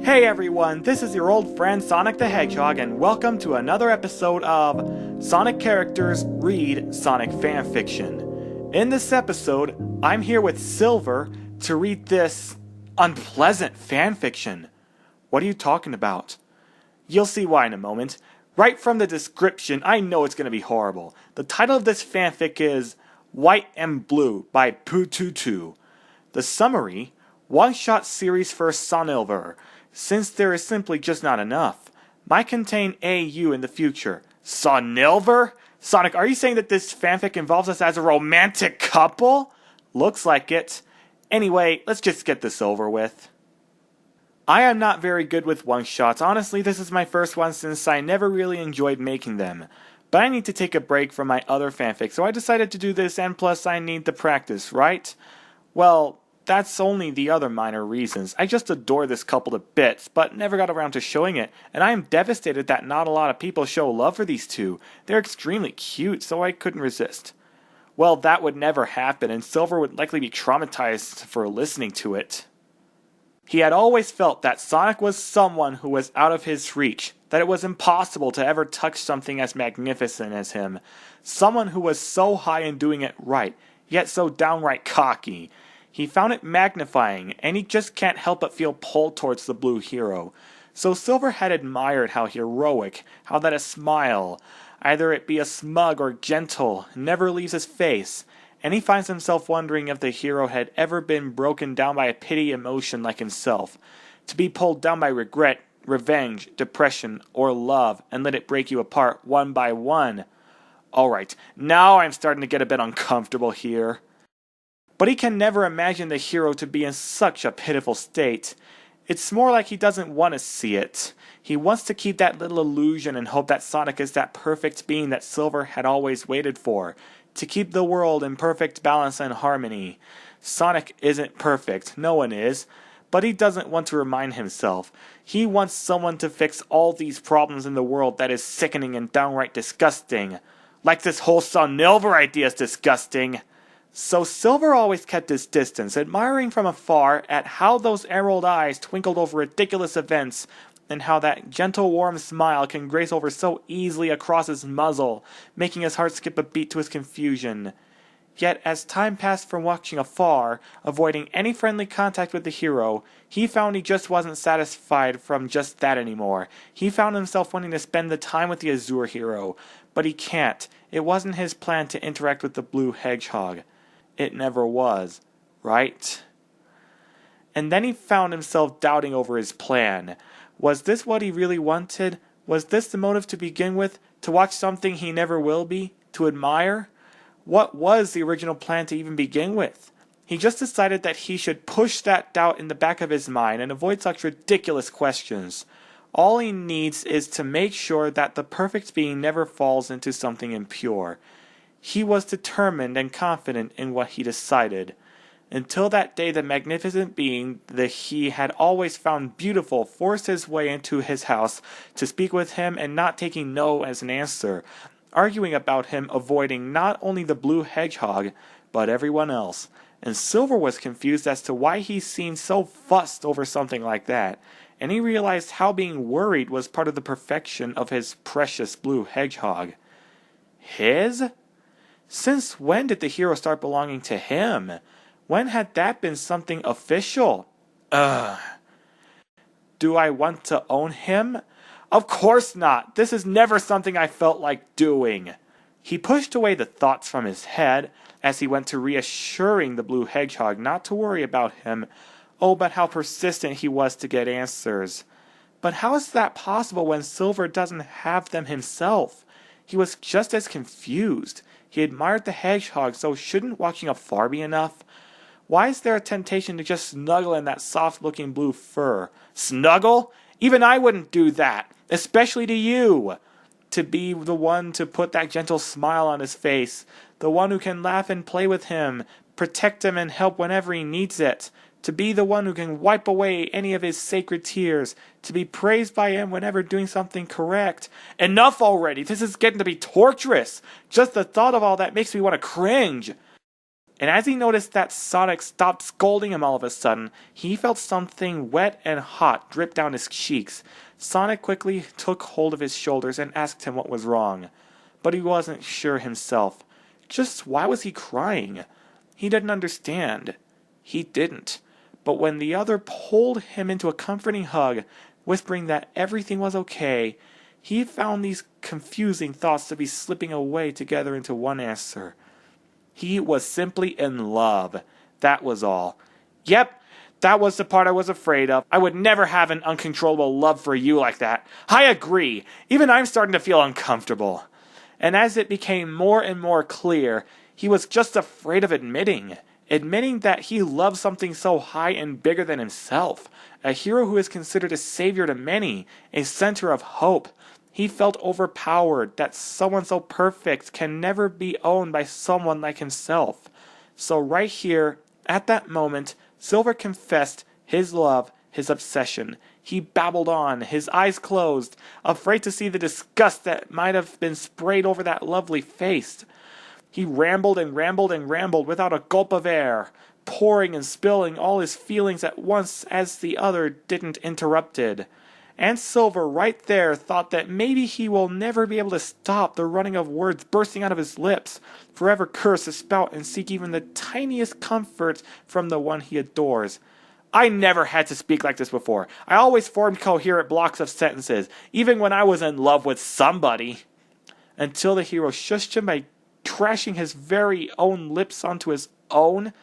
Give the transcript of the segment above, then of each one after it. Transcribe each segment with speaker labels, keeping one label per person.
Speaker 1: Hey everyone, this is your old friend Sonic the Hedgehog, and welcome to another episode of Sonic Characters Read Sonic Fanfiction. In this episode, I'm here with Silver to read this unpleasant fanfiction. What are you talking about? You'll see why in a moment. Right from the description, I know it's going to be horrible. The title of this fanfic is White and Blue by Poo22. The summary, one-shot series for Sonilver, since there is simply just not enough. Might contain AU in the future. Sonilver? Sonic, are you saying that this fanfic involves us as a romantic couple? Looks like it. Anyway, let's just get this over with. I am not very good with one-shots. Honestly, this is my first one since I never really enjoyed making them. But I need to take a break from my other fanfics, so I decided to do this, and plus I need the practice, right? Well, that's only the other minor reasons. I just adore this couple to bits, but never got around to showing it, and I am devastated that not a lot of people show love for these two. They're extremely cute, so I couldn't resist. Well, that would never happen, and Silver would likely be traumatized for listening to it. He had always felt that Sonic was someone who was out of his reach, that it was impossible to ever touch something as magnificent as him. Someone who was so high in doing it right, yet so downright cocky. He found it magnifying, and he just can't help but feel pulled towards the blue hero. So Silver had admired how heroic, how that a smile, either it be a smug or gentle, never leaves his face, and he finds himself wondering if the hero had ever been broken down by a pity emotion like himself, to be pulled down by regret, revenge, depression, or love, and let it break you apart one by one. Alright, now I'm starting to get a bit uncomfortable here. But he can never imagine the hero to be in such a pitiful state. It's more like he doesn't want to see it. He wants to keep that little illusion and hope that Sonic is that perfect being that Silver had always waited for, to keep the world in perfect balance and harmony. Sonic isn't perfect, no one is, but he doesn't want to remind himself. He wants someone to fix all these problems in the world that is sickening and downright disgusting. Like this whole Sonilver idea is disgusting. So Silver always kept his distance, admiring from afar at how those emerald eyes twinkled over ridiculous events, and how that gentle warm smile can grace over so easily across his muzzle, making his heart skip a beat to his confusion. Yet as time passed from watching afar, avoiding any friendly contact with the hero, he found he just wasn't satisfied from just that anymore. He found himself wanting to spend the time with the Azure hero, but he can't. It wasn't his plan to interact with the blue hedgehog. It never was, right? And then he found himself doubting over his plan. Was this what he really wanted? Was this the motive to begin with? To watch something he never will be? To admire? What was the original plan to even begin with? He just decided that he should push that doubt in the back of his mind and avoid such ridiculous questions. All he needs is to make sure that the perfect being never falls into something impure. He was determined and confident in what he decided. Until that day, the magnificent being that he had always found beautiful forced his way into his house to speak with him, and not taking no as an answer, arguing about him, avoiding not only the blue hedgehog, but everyone else. And Silver was confused as to why he seemed so fussed over something like that, and he realized how being worried was part of the perfection of his precious blue hedgehog. His? Since when did the hero start belonging to him? When had that been something official? Do I want to own him? Of course not! This is never something I felt like doing. He pushed away the thoughts from his head as he went to reassuring the blue hedgehog not to worry about him. Oh, but how persistent he was to get answers. But how is that possible when Silver doesn't have them himself? He was just as confused. He admired the hedgehog, so shouldn't watching afar be enough? Why is there a temptation to just snuggle in that soft-looking blue fur? Snuggle? Even I wouldn't do that, especially to you. To be the one to put that gentle smile on his face, the one who can laugh and play with him, protect him and help whenever he needs it. To be the one who can wipe away any of his sacred tears, to be praised by him whenever doing something correct. Enough already! This is getting to be torturous! Just the thought of all that makes me want to cringe! And as he noticed that Sonic stopped scolding him all of a sudden, he felt something wet and hot drip down his cheeks. Sonic quickly took hold of his shoulders and asked him what was wrong. But he wasn't sure himself. Just why was he crying? He didn't understand. He didn't. But when the other pulled him into a comforting hug, whispering that everything was okay, he found these confusing thoughts to be slipping away together into one answer. He was simply in love. That was all. Yep, that was the part I was afraid of. I would never have an uncontrollable love for you like that. I agree. Even I'm starting to feel uncomfortable. And as it became more and more clear, he was just afraid of admitting that he loved something so high and bigger than himself, a hero who is considered a savior to many, a center of hope. He felt overpowered that someone so perfect can never be owned by someone like himself. So right here, at that moment, Silver confessed his love, his obsession. He babbled on, his eyes closed, afraid to see the disgust that might have been sprayed over that lovely face. He rambled and rambled and rambled without a gulp of air, pouring and spilling all his feelings at once as the other didn't interrupted. And Silver right there thought that maybe he will never be able to stop the running of words bursting out of his lips, forever curse, espout, and seek even the tiniest comfort from the one he adores. I never had to speak like this before. I always formed coherent blocks of sentences, even when I was in love with somebody. Until the hero shushed him by crashing his very own lips onto his own.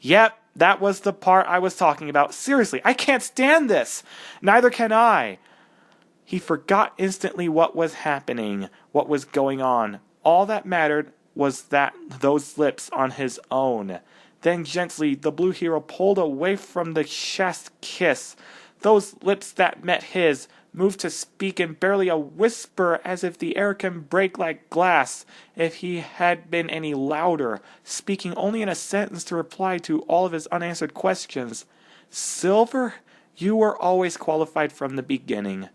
Speaker 1: Yep, that was the part I was talking about. Seriously, I can't stand this. Neither can I. He forgot instantly what was happening, what was going on. All that mattered was that those lips on his own. Then gently, the blue hero pulled away from the chest kiss. Those lips that met his moved to speak in barely a whisper, as if the air can break like glass if he had been any louder, speaking only in a sentence to reply to all of his unanswered questions. Silver, you were always qualified from the beginning.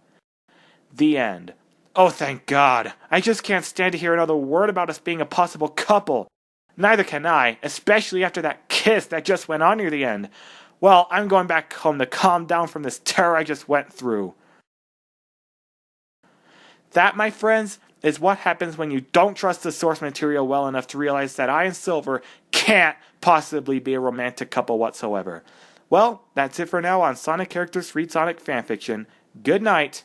Speaker 1: The end. Oh, thank God. I just can't stand to hear another word about us being a possible couple. Neither can I, especially after that kiss that just went on near the end. Well, I'm going back home to calm down from this terror I just went through. That, my friends, is what happens when you don't trust the source material well enough to realize that I and Silver can't possibly be a romantic couple whatsoever. Well, that's it for now on Sonic Characters Read Sonic Fanfiction. Good night.